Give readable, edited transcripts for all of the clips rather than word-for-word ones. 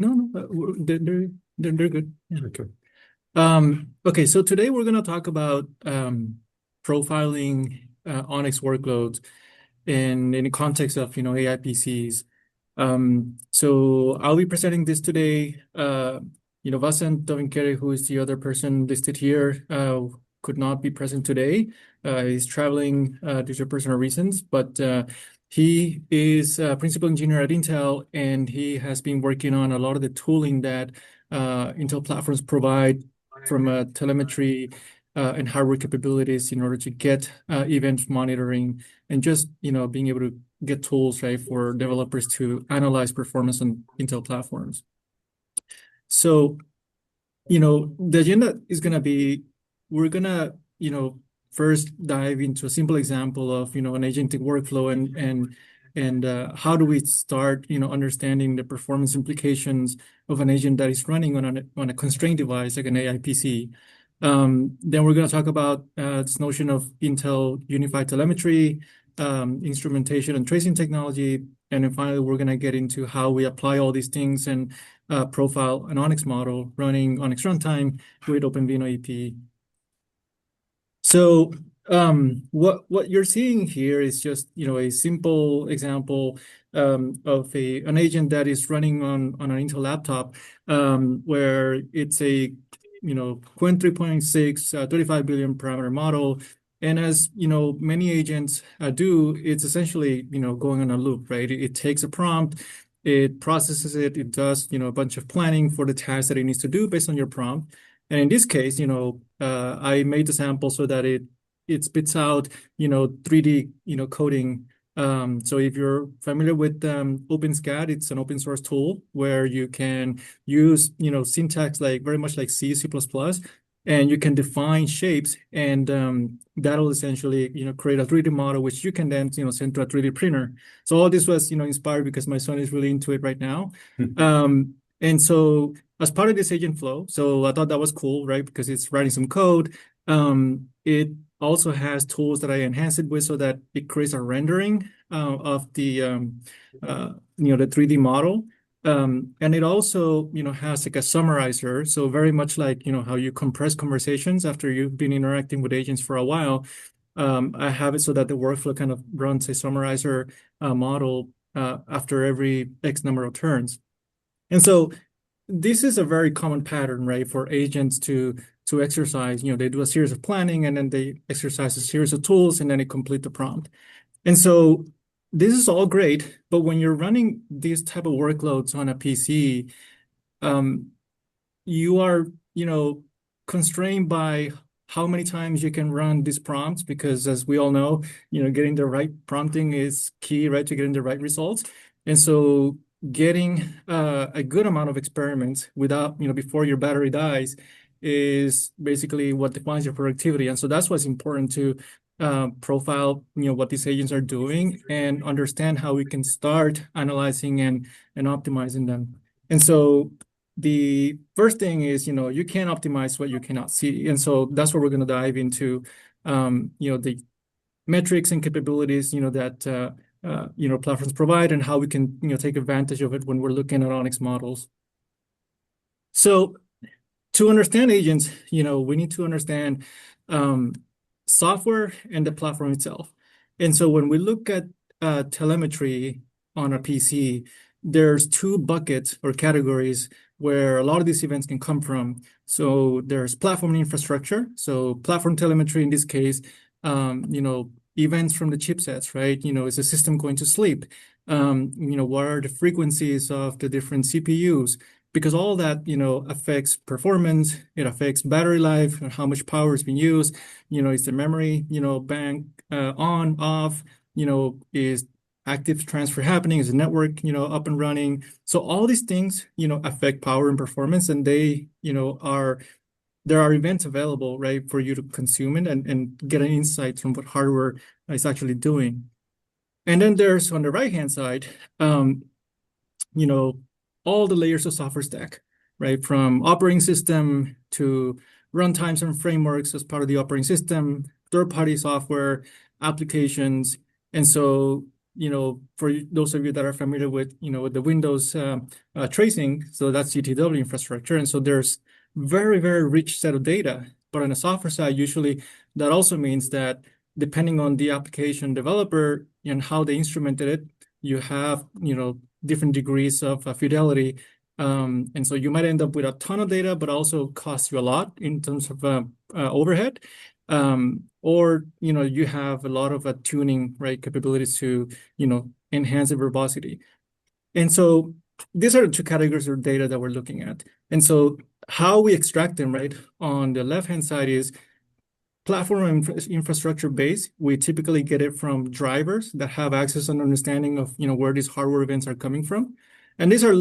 They're good. Yeah. Okay. Okay, so today we're going to talk about profiling ONNX workloads in the context of AI PCs. So I'll be presenting this today. Vasant Davinkere, who is the other person listed here, could not be present today. He's traveling due to personal reasons, but he is a principal engineer at Intel, and he has been working on a lot of the tooling that Intel platforms provide from telemetry and hardware capabilities in order to get event monitoring and just being able to get tools, right, for developers to analyze performance on Intel platforms. So, the agenda is going to be, we're going to, first dive into a simple example of, an agentic workflow and how do we start, understanding the performance implications of an agent that is running on a constrained device like an AI PC. Then we're going to talk about this notion of Intel unified telemetry, instrumentation and tracing technology. And then finally, we're going to get into how we apply all these things and profile an ONNX model running ONNX runtime with OpenVINO EP. So what you're seeing here is just a simple example of an agent that is running on an Intel laptop where it's a Qwen 3.6 35 billion parameter model. And as many agents do, it's essentially going on a loop, right? It takes a prompt, it processes it, it does a bunch of planning for the task that it needs to do based on your prompt. And in this case, I made the sample so that it spits out 3D coding. So if you're familiar with OpenSCAD, it's an open source tool where you can use syntax like very much like C, C++, and you can define shapes, and that'll essentially create a 3D model which you can then send to a 3D printer. So all this was inspired because my son is really into it right now. And so as part of this agent flow, so I thought that was cool, right? Because it's writing some code. It also has tools that I enhance it with so that it creates a rendering of the the 3D model. And it also has like a summarizer, so very much like how you compress conversations after you've been interacting with agents for a while. I have it so that the workflow kind of runs a summarizer model after every X number of turns. And so this is a very common pattern, right, for agents to exercise. They do a series of planning and then they exercise a series of tools and then they complete the prompt. And so this is all great, but when you're running these type of workloads on a PC, you are, constrained by how many times you can run these prompts, because as we all know, getting the right prompting is key, right, to getting the right results. And so getting a good amount of experiments without, before your battery dies is basically what defines your productivity. And so that's what's important to profile, what these agents are doing and understand how we can start analyzing and optimizing them. And so the first thing is, you can't optimize what you cannot see. And so that's what we're going to dive into, the metrics and capabilities, that platforms provide and how we can, take advantage of it when we're looking at ONNX models. So to understand agents, we need to understand software and the platform itself. And so when we look at telemetry on a PC, there's two buckets or categories where a lot of these events can come from. So there's platform infrastructure. So platform telemetry in this case, events from the chipsets, right? Is the system going to sleep? What are the frequencies of the different CPUs? Because all that, affects performance, it affects battery life, and how much power is being used. Is the memory, bank on, off, is active transfer happening? Is the network, up and running? So all these things, affect power and performance, and they, there are events available, right, for you to consume it and get an insight from what hardware is actually doing. And then there's on the right-hand side, all the layers of software stack, right, from operating system to runtimes and frameworks as part of the operating system, third-party software, applications. And so for those of you that are familiar with, with the Windows tracing, so that's GTW infrastructure. And so there's very, very rich set of data. But on the software side, usually that also means that depending on the application developer and how they instrumented it, you have, different degrees of fidelity. And so you might end up with a ton of data, but also cost you a lot in terms of overhead. Or, you have a lot of tuning, right, capabilities to, enhance the verbosity. And so these are the two categories of data that we're looking at. And so how we extract them, right, on the left-hand side is platform infrastructure based. We typically get it from drivers that have access and understanding of, where these hardware events are coming from. And these are,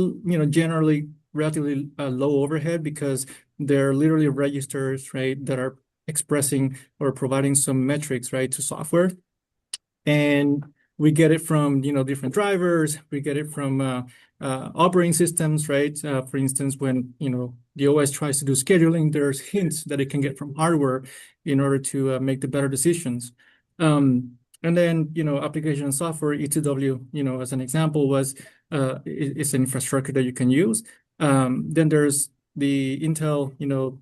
generally relatively low overhead because they're literally registers, right, that are expressing or providing some metrics, right, to software. And we get it from, different drivers. We get it from operating systems, right? For instance, when, the OS tries to do scheduling, there's hints that it can get from hardware in order to make the better decisions. And then, application and software, E2W, as an example, is an infrastructure that you can use. Then there's the Intel,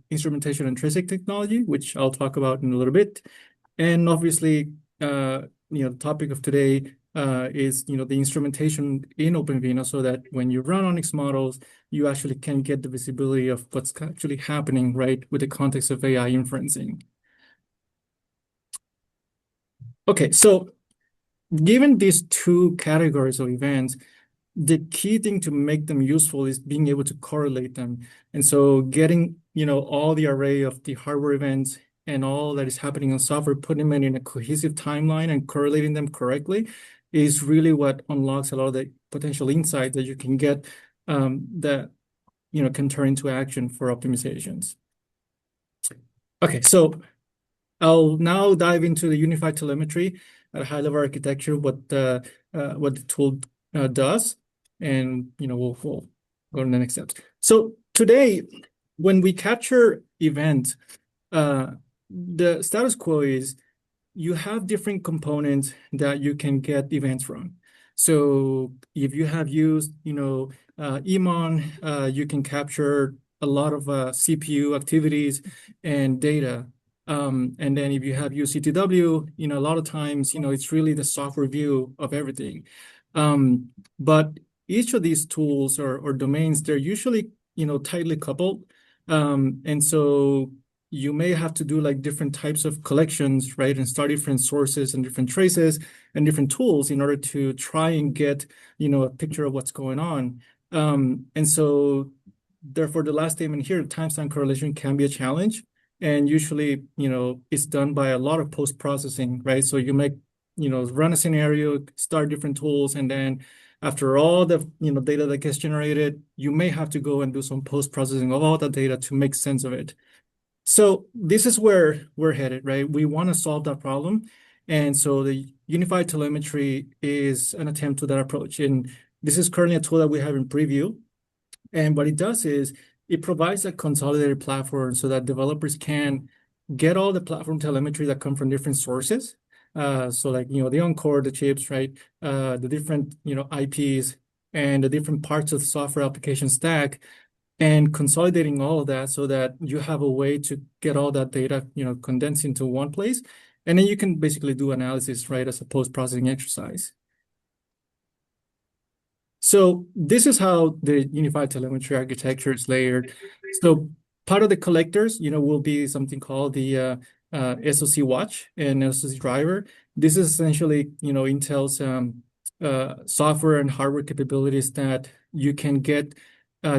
instrumentation and tracing technology, which I'll talk about in a little bit. And obviously, the topic of today is, the instrumentation in OpenVINO so that when you run ONNX models, you actually can get the visibility of what's actually happening, right, with the context of AI inferencing. Okay, so given these two categories of events, the key thing to make them useful is being able to correlate them. And so getting, all the array of the hardware events and all that is happening on software, putting them in a cohesive timeline and correlating them correctly is really what unlocks a lot of the potential insight that you can get that, can turn into action for optimizations. Okay, so I'll now dive into the unified telemetry at a high level architecture, what the tool does, and we'll go to the next steps. So today, when we capture event, the status quo is you have different components that you can get events from. So if you have used, EMON, you can capture a lot of CPU activities and data. And then if you have used CTW, a lot of times, it's really the software view of everything. But each of these tools or domains, they're usually, tightly coupled. And so you may have to do like different types of collections, right? And start different sources and different traces and different tools in order to try and get, a picture of what's going on. And so therefore the last statement here, timestamp correlation can be a challenge. And usually, it's done by a lot of post-processing, right? So you make, run a scenario, start different tools, and then after all the, data that gets generated, you may have to go and do some post-processing of all the data to make sense of it. So this is where we're headed, right? We want to solve that problem. And so the unified telemetry is an attempt to that approach. And this is currently a tool that we have in preview. And what it does is it provides a consolidated platform so that developers can get all the platform telemetry that come from different sources. So like, the on-core, the chips, right? The different, IPs and the different parts of the software application stack, and consolidating all of that so that you have a way to get all that data, condensed into one place. And then you can basically do analysis, right, as a post-processing exercise. So this is how the unified telemetry architecture is layered. So part of the collectors, will be something called the SoC watch and SoC driver. This is essentially, Intel's software and hardware capabilities that you can get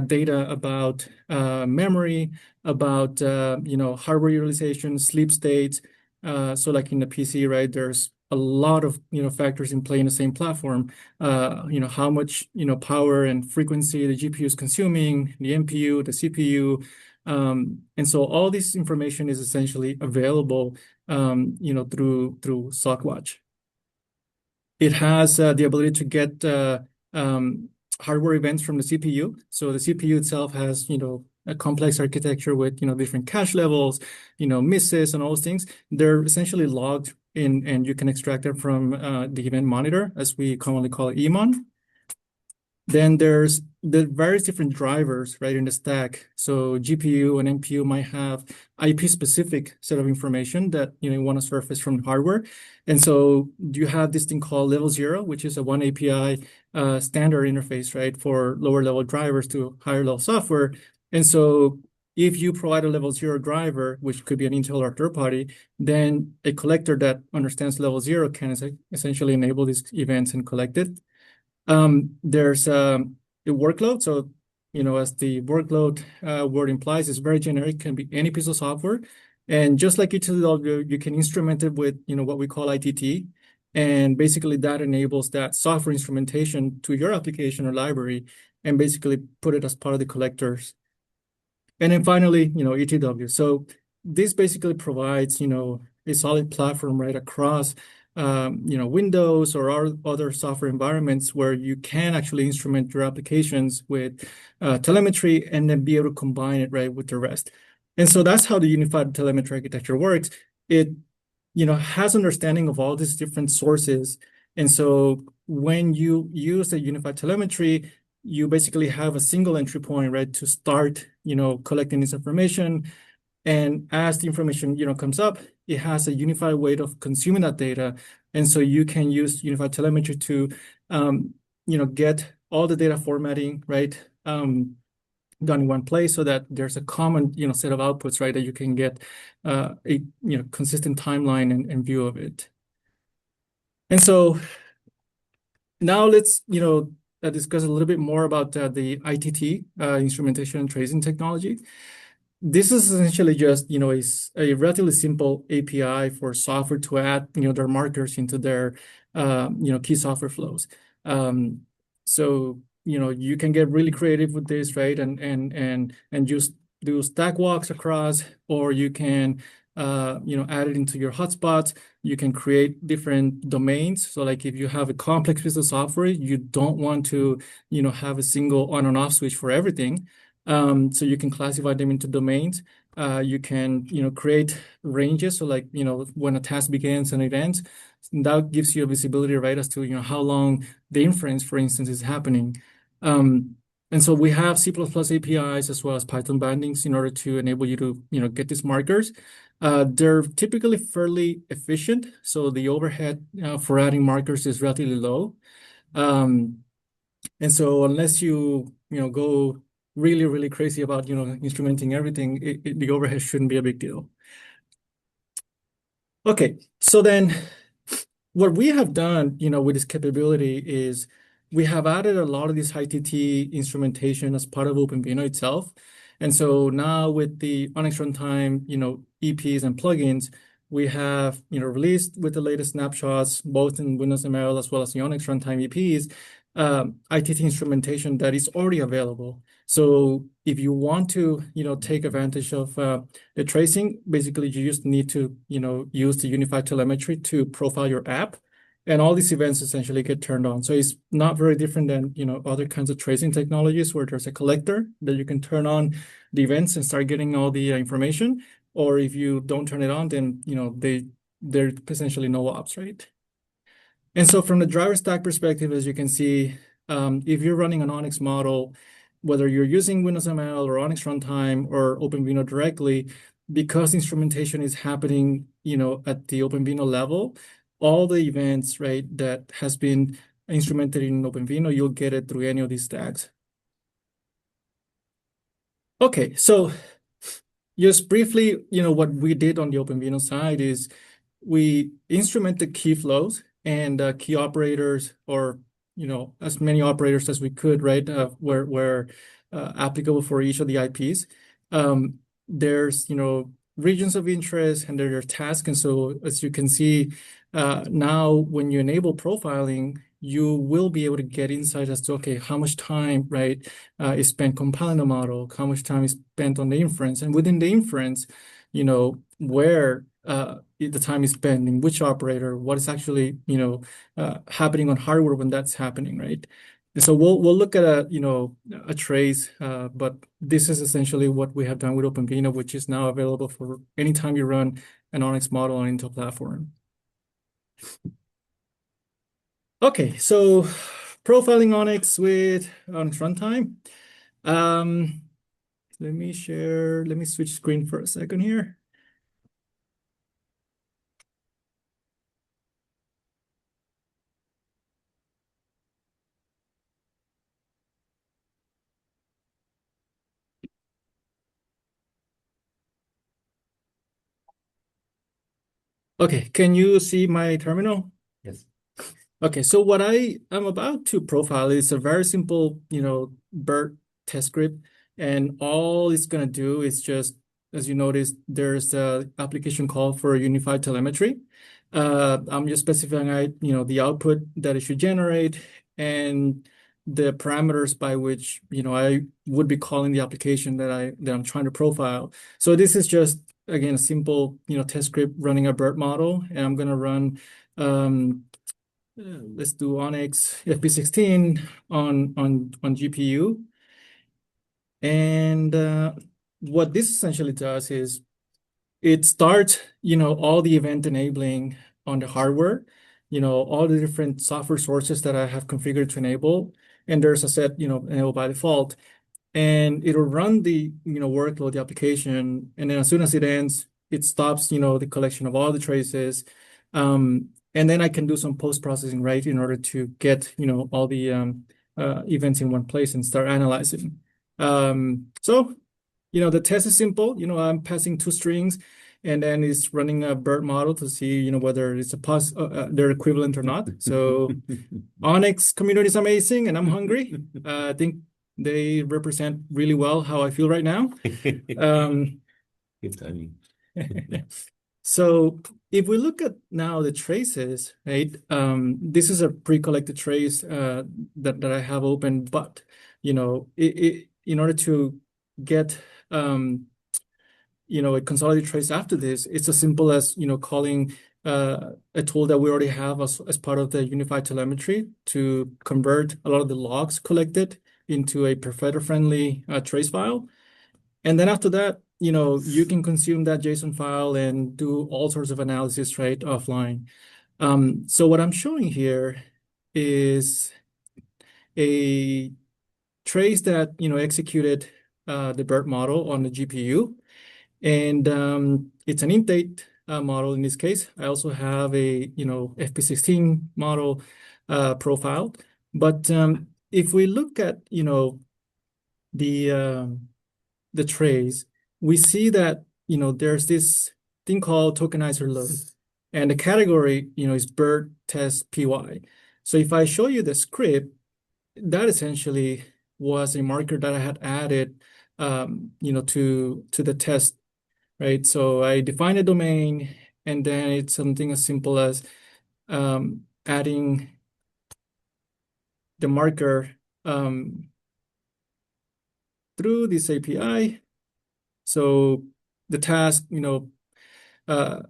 data about memory, about hardware utilization, sleep states. So like in the PC, right, there's a lot of factors in play in the same platform. How much power and frequency the GPU is consuming, the NPU, the CPU. And so all this information is essentially available through SoCWatch. It has the ability to get hardware events from the CPU. So the CPU itself has, a complex architecture with, different cache levels, misses and all those things. They're essentially logged and you can extract it from the event monitor, as we commonly call it, EMON. Then there's the various different drivers, right, in the stack. So GPU and NPU might have IP-specific set of information that you want to surface from hardware. And so you have this thing called level 0, which is a one API standard interface, right, for lower level drivers to higher level software. And so if you provide a level 0 driver, which could be an Intel or third party, then a collector that understands level 0 can essentially enable these events and collect it. There's a workload. So, as the workload word implies, it's very generic, can be any piece of software. And just like utility, you can instrument it with, what we call ITT. And basically that enables that software instrumentation to your application or library and basically put it as part of the collectors. And then finally, ETW. So this basically provides, a solid platform right across Windows or other software environments where you can actually instrument your applications with telemetry and then be able to combine it right with the rest. And so that's how the unified telemetry architecture works. It, has understanding of all these different sources. And so when you use the unified telemetry, you basically have a single entry point, right, to start, collecting this information. And as the information, comes up, it has a unified way of consuming that data. And so you can use unified telemetry to, get all the data formatting, right, done in one place so that there's a common, set of outputs, right, that you can get a, consistent timeline and view of it. And so now let's, discuss a little bit more about the ITT, instrumentation and tracing technology. This is essentially just, a relatively simple API for software to add, their markers into their, key software flows. So, you can get really creative with this, right? And just do stack walks across, or you can, add it into your hotspots. You can create different domains. So like if you have a complex piece of software, you don't want to, have a single on and off switch for everything. So you can classify them into domains. You can, create ranges. So like, when a task begins and it ends, that gives you a visibility, right, as to, how long the inference, for instance, is happening. And so we have C++ APIs as well as Python bindings in order to enable you to, get these markers. They're typically fairly efficient. So the overhead for adding markers is relatively low. And so unless you, go really, really crazy about, instrumenting everything, the overhead shouldn't be a big deal. Okay, so then what we have done, with this capability is we have added a lot of this ITT instrumentation as part of OpenVINO itself. And so now with the ONNX runtime, EPs and plugins, we have, released with the latest snapshots, both in Windows ML as well as the ONNX runtime EPs, ITT instrumentation that is already available. So if you want to, take advantage of the tracing, basically you just need to, use the unified telemetry to profile your app, and all these events essentially get turned on. So it's not very different than, other kinds of tracing technologies where there's a collector that you can turn on the events and start getting all the information. Or if you don't turn it on, then, there's essentially no ops, right? And so from the driver stack perspective, as you can see, if you're running an ONNX model, whether you're using Windows ML or ONNX runtime or OpenVINO directly, because instrumentation is happening, at the OpenVINO level, all the events, right, that has been instrumented in OpenVINO, you'll get it through any of these stacks. Okay, so just briefly, what we did on the OpenVINO side is we instrumented key flows and key operators, or as many operators as we could, right, where applicable for each of the IPs. There's regions of interest and there are tasks, and so as you can see now, when you enable profiling, you will be able to get insight as to, okay, how much time, right, is spent compiling the model, how much time is spent on the inference, and within the inference, where the time is spent in which operator, what is actually, happening on hardware when that's happening, right? And so we'll look at a trace, but this is essentially what we have done with OpenVINO, which is now available for anytime you run an ONNX model on Intel platform. Okay, so profiling ONNX with ONNX runtime. Um, let me switch screen for a second here. Okay, can you see my terminal? Yes. Okay, so what I am about to profile is a very simple, BERT test script, and all it's gonna do is just, as you notice, there's the application call for unified telemetry. I'm just specifying, the output that it should generate and the parameters by which, I would be calling the application that I'm trying to profile. So this is just again a simple, test script running a BERT model, and I'm gonna run. Let's do ONNX FP16 on GPU. And what this essentially does is it starts, all the event enabling on the hardware, all the different software sources that I have configured to enable. And there's a set, enabled by default. And it'll run the, workload, the application. And then as soon as it ends, it stops, the collection of all the traces. And then I can do some post-processing, right, in order to get, all the events in one place and start analyzing. So, the test is simple. I'm passing two strings, and then it's running a BERT model to see, whether it's they're equivalent or not. So ONNX community is amazing, and I'm hungry. I think they represent really well how I feel right now. Um, Good timing. so if we look at now the traces, right? This is a pre-collected trace that I have open, but in order to get a consolidated trace after this, it's as simple as calling a tool that we already have as part of the unified telemetry to convert a lot of the logs collected into a perfecter-friendly trace file. And then after that, you can consume that JSON file and do all sorts of analysis right offline. So what I'm showing here is a trace that executed the BERT model on the GPU, and it's an int8 model in this case. I also have a FP16 model profile, but if we look at the the trace, we see that there's this thing called tokenizer load, and the category is BERT test py. So if I show you the script, that essentially was a marker that I had added to the test, right? So I define a domain, and then it's something as simple as adding the marker through this API. So the task, uh,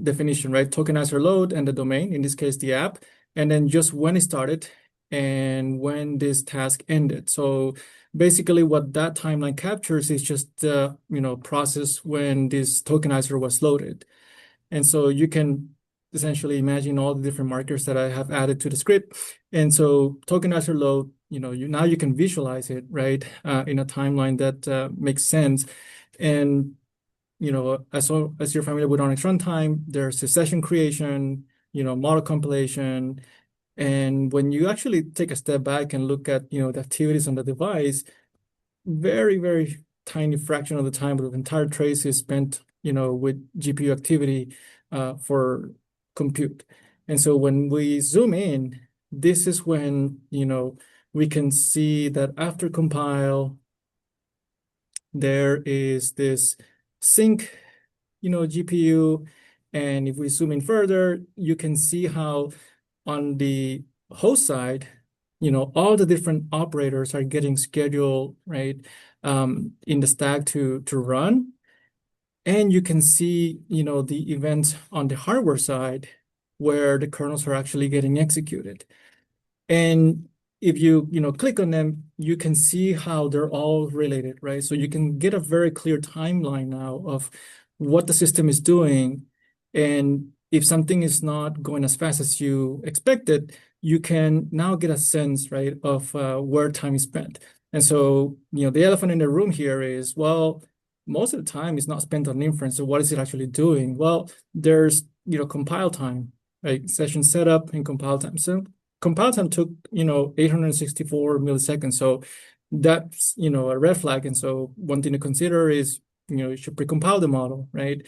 definition, right? Tokenizer load and the domain, in this case, the app, and then just when it started and when this task ended. So basically what that timeline captures is just the, process when this tokenizer was loaded. And so you can essentially imagine all the different markers that I have added to the script. And so tokenizer load, now you can visualize it, right, in a timeline that makes sense. And as you're familiar with ONNX runtime, there's a session creation, model compilation. And when you actually take a step back and look at, the activities on the device, very, very tiny fraction of the time of the entire trace is spent, with GPU activity for compute. And so when we zoom in, this is when, we can see that after compile, there is this sync, GPU. And if we zoom in further, you can see how on the host side, all the different operators are getting scheduled, right, in the stack to run. And you can see, the events on the hardware side where the kernels are actually getting executed. And if you, click on them, you can see how they're all related, right? So you can get a very clear timeline now of what the system is doing. And if something is not going as fast as you expected, you can now get a sense, right, of where time is spent. And so, the elephant in the room here is, well, most of the time is not spent on inference. So what is it actually doing? Well, there's, compile time, right? Session setup and compile time. So compile time took, 864 milliseconds. So that's, a red flag. And so one thing to consider is, you should precompile the model, right?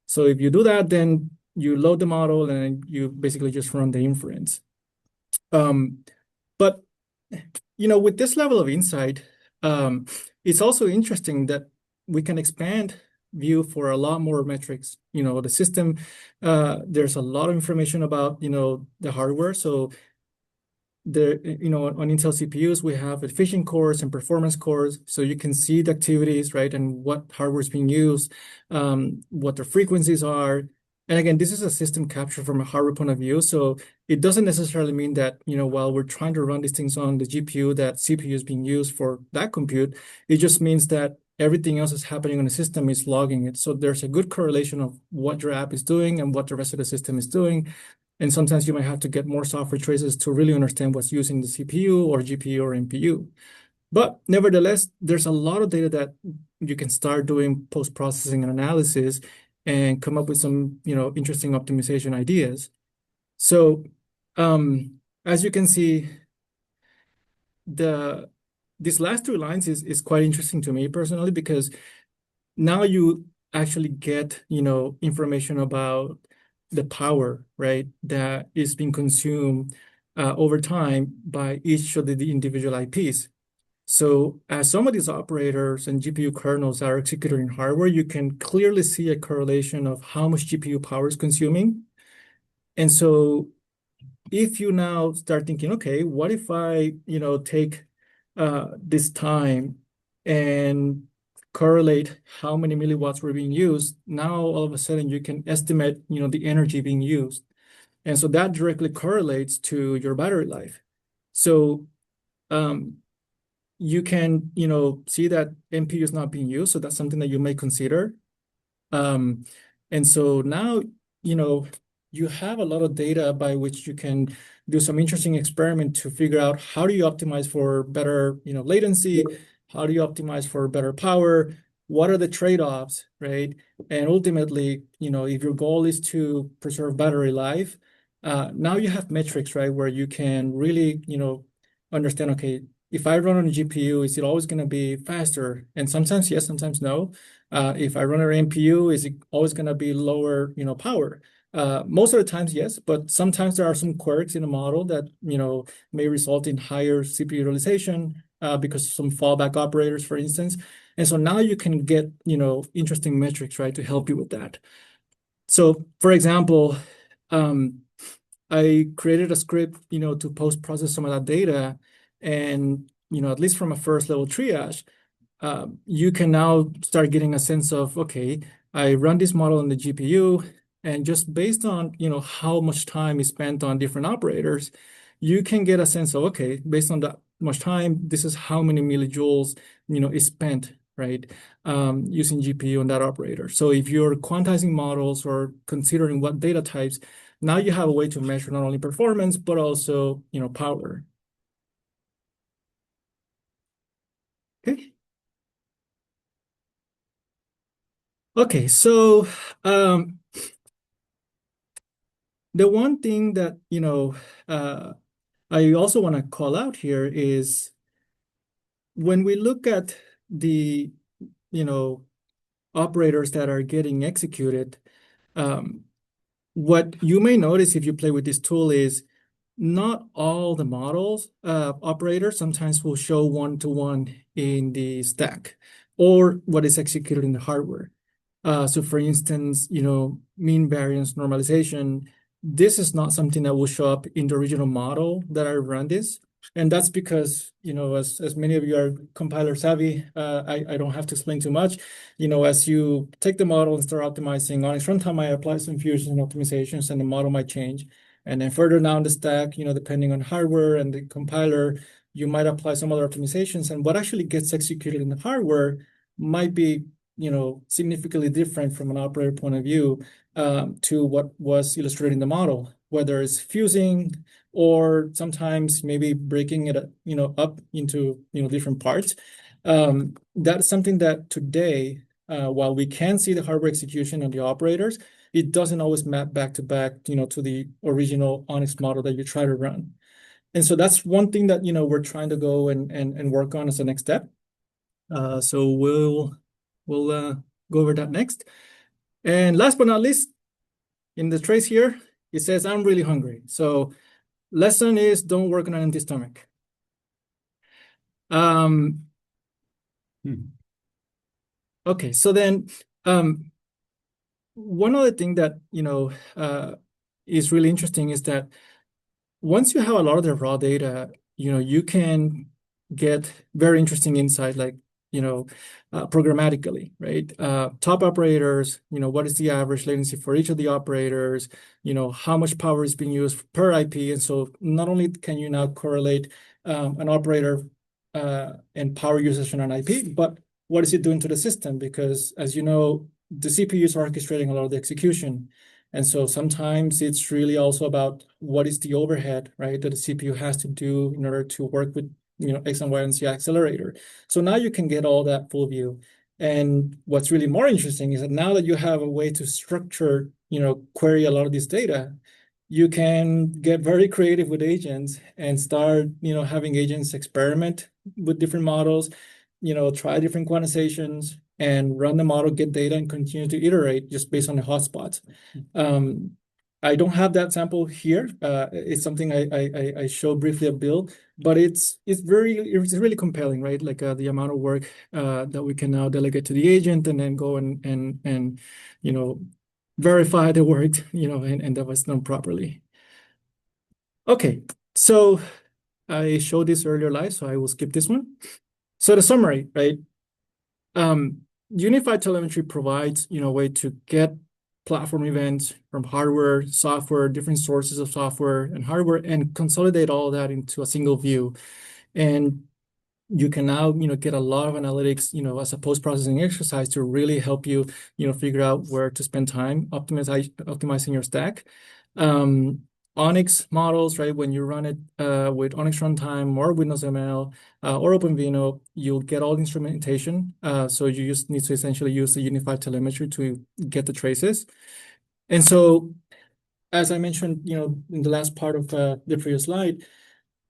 So if you do that, then you load the model and you basically just run the inference. But with this level of insight, it's also interesting that we can expand view for a lot more metrics. The system, there's a lot of information about, the hardware. So on Intel CPUs, we have efficient cores and performance cores. So you can see the activities, right? And what hardware is being used, what the frequencies are. And again, this is a system capture from a hardware point of view. So it doesn't necessarily mean that, while we're trying to run these things on the GPU, that CPU is being used for that compute. It just means that everything else is happening on the system is logging it. So there's a good correlation of what your app is doing and what the rest of the system is doing. And sometimes you might have to get more software traces to really understand what's using the CPU or GPU or NPU. But nevertheless, there's a lot of data that you can start doing post-processing and analysis and come up with some, interesting optimization ideas. So as you can see, these last two lines is quite interesting to me personally, because now you actually get, information about the power, right, that is being consumed over time by each of the individual IPs. So as some of these operators and GPU kernels are executed in hardware, you can clearly see a correlation of how much GPU power is consuming. And so if you now start thinking, okay, what if I, take this time and correlate how many milliwatts were being used, now all of a sudden you can estimate, the energy being used. And so that directly correlates to your battery life. So you can, see that NPU is not being used. So that's something that you may consider. And so now, you have a lot of data by which you can do some interesting experiment to figure out how do you optimize for better, latency, how do you optimize for better power, what are the trade-offs, right? And ultimately, if your goal is to preserve battery life, now you have metrics, right, where you can really, understand, okay, if I run on a GPU, is it always going to be faster? And sometimes yes, sometimes no. If I run an NPU, is it always going to be lower, power? Most of the times, yes, but sometimes there are some quirks in the model that, may result in higher CPU utilization because of some fallback operators, for instance. And so now you can get, interesting metrics, right, to help you with that. So for example, I created a script, to post-process some of that data. And, at least from a first level triage, you can now start getting a sense of, okay, I run this model on the GPU, and just based on, how much time is spent on different operators, you can get a sense of, okay, based on that much time, this is how many millijoules, is spent, right, using GPU on that operator. So if you're quantizing models or considering what data types, now you have a way to measure not only performance, but also, power. Okay. Okay, so the one thing that, I also want to call out here is when we look at the, operators that are getting executed, what you may notice if you play with this tool is not all the models operators sometimes will show one-to-one in the stack or what is executed in the hardware. So for instance, mean variance normalization, this is not something that will show up in the original model that I run this. And that's because, as many of you are compiler savvy, I don't have to explain too much. As you take the model and start optimizing ONNX runtime, I apply some fusions and optimizations and the model might change. And then further down the stack, depending on hardware and the compiler, you might apply some other optimizations. And what actually gets executed in the hardware might be significantly different from an operator point of view to what was illustrated in the model, whether it's fusing or sometimes maybe breaking it, up into, different parts. That's something that today, while we can see the hardware execution on the operators, it doesn't always map back to back, to the original ONNX model that you try to run. And so that's one thing that, we're trying to go and work on as the next step. So we'll go over that next. And last but not least, in the trace here, it says, I'm really hungry. So lesson is don't work on an empty stomach. Okay, so then one other thing that, is really interesting is that once you have a lot of the raw data, you can get very interesting insight, like, programmatically, right? Top operators, what is the average latency for each of the operators? How much power is being used per IP? And so not only can you now correlate an operator and power usage on an IP, but what is it doing to the system? Because as you know, the CPUs are orchestrating a lot of the execution. And so sometimes it's really also about what is the overhead, right, that the CPU has to do in order to work with, X and Y and Z accelerator. So now you can get all that full view. And what's really more interesting is that now that you have a way to structure, query a lot of this data, you can get very creative with agents and start, having agents experiment with different models, try different quantizations and run the model, get data, and continue to iterate just based on the hotspots. I don't have that sample here. It's something I showed briefly at Bill, but it's really compelling, right? Like the amount of work that we can now delegate to the agent and then go and verify the work, and that was done properly. Okay, so I showed this earlier live, so I will skip this one. So the summary, right? Unified telemetry provides, a way to get platform events from hardware, software, different sources of software and hardware, and consolidate all that into a single view. And you can now, get a lot of analytics, as a post-processing exercise to really help you, figure out where to spend time optimizing your stack. ONNX models, right? When you run it with ONNX runtime or Windows ML or OpenVINO, you'll get all the instrumentation. So you just need to essentially use the unified telemetry to get the traces. And so, as I mentioned, in the last part of the previous slide,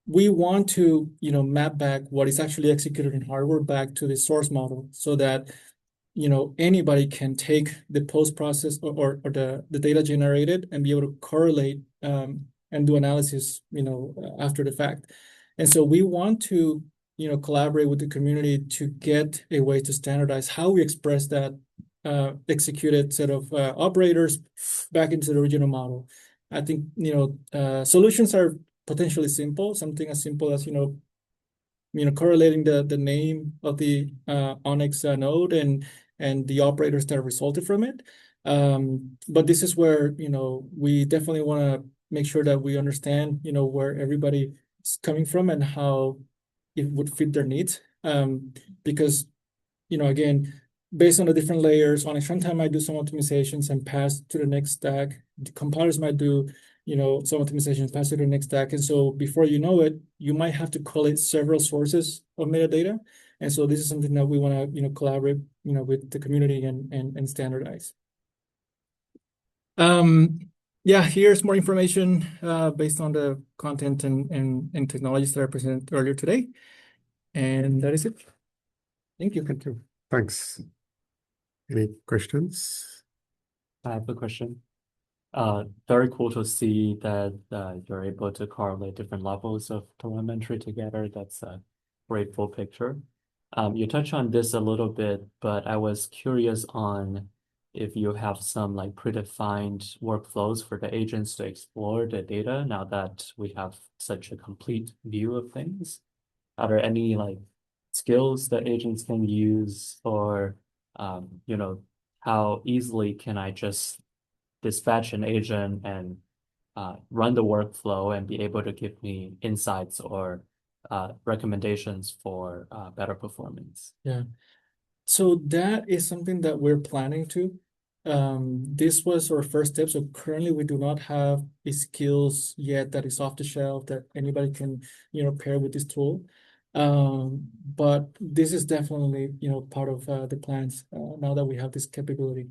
we want to, map back what is actually executed in hardware back to the source model so that, anybody can take the post-process or the data generated and be able to correlate and do analysis, after the fact. And so we want to, collaborate with the community to get a way to standardize how we express that executed set of operators back into the original model. I think, solutions are potentially simple, something as simple as, correlating the name of the ONNX node and the operators that resulted from it. But this is where, we definitely want to make sure that we understand, where everybody is coming from and how it would fit their needs. Because, again, based on the different layers, ONNX runtime might do some optimizations and pass to the next stack. The compilers might do, some optimizations, pass to the next stack. And so before you know it, you might have to collate several sources of metadata. And so this is something that we want to, collaborate, with the community and standardize. Yeah, here's more information based on the content and technologies that I presented earlier today. And that is it. Thank you. Thank you. Thanks. Any questions? I have a question. Very cool to see that you're able to correlate different levels of telemetry together. That's a great full picture. You touched on this a little bit, but I was curious on if you have some like predefined workflows for the agents to explore the data now that we have such a complete view of things. Are there any like skills that agents can use, or how easily can I just dispatch an agent and run the workflow and be able to give me insights or recommendations for better performance? Yeah. So that is something that we're planning to. This was our first step. So currently we do not have a skills yet that is off the shelf that anybody can, pair with this tool. But this is definitely, part of the plans now that we have this capability.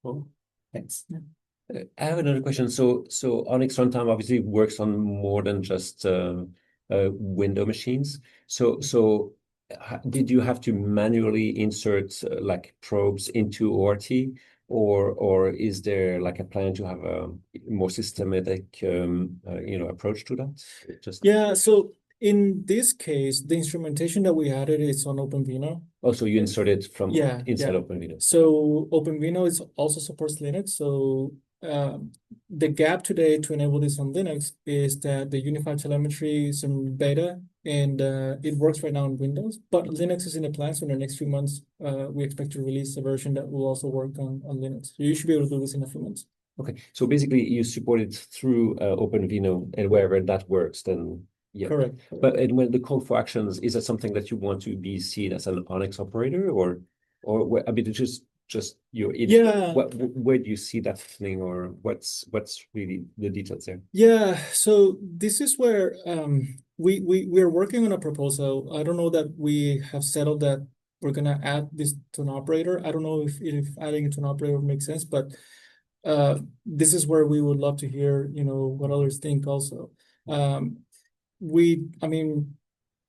Cool. Thanks. Yeah. I have another question. So ONNX Runtime obviously works on more than just window machines. So did you have to manually insert like probes into ORT, or is there like a plan to have a more systematic approach to that? Yeah, so in this case, the instrumentation that we added is on OpenVINO. Also, you insert it from Yeah, inside yeah. OpenVINO. So OpenVINO is also supports Linux. So the gap today to enable this on Linux is that the unified telemetry is in beta and it works right now on Windows, but Linux is in the plan. So in the next few months, we expect to release a version that will also work on Linux. So you should be able to do this in a few months. Okay, so basically you support it through OpenVINO, and wherever that works, then yeah. Correct. But and when the call for actions, is that something that you want to be seen as an ONNX operator, or I mean, it's just your Yeah. Where do you see that happening, or what's really the details there? Yeah, so this is where we're working on a proposal. I don't know that we have settled that we're gonna add this to an operator. I don't know if adding it to an operator makes sense, but this is where we would love to hear, what others think also. I mean,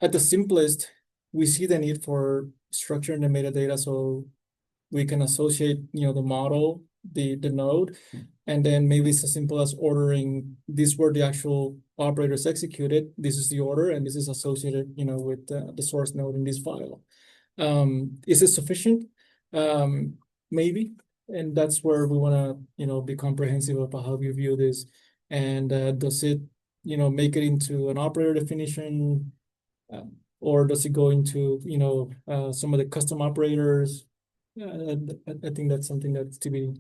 at the simplest, we see the need for structuring the metadata so we can associate, the model, the node, and then maybe it's as simple as ordering this where the actual operator is executed. This is the order, and this is associated, with the source node in this file. Is it sufficient? Maybe, and that's where we want to, be comprehensive about how we view this, and does it, make it into an operator definition, or does it go into, some of the custom operators? I think that's something that's to be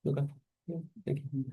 looked at. Yeah, thank you.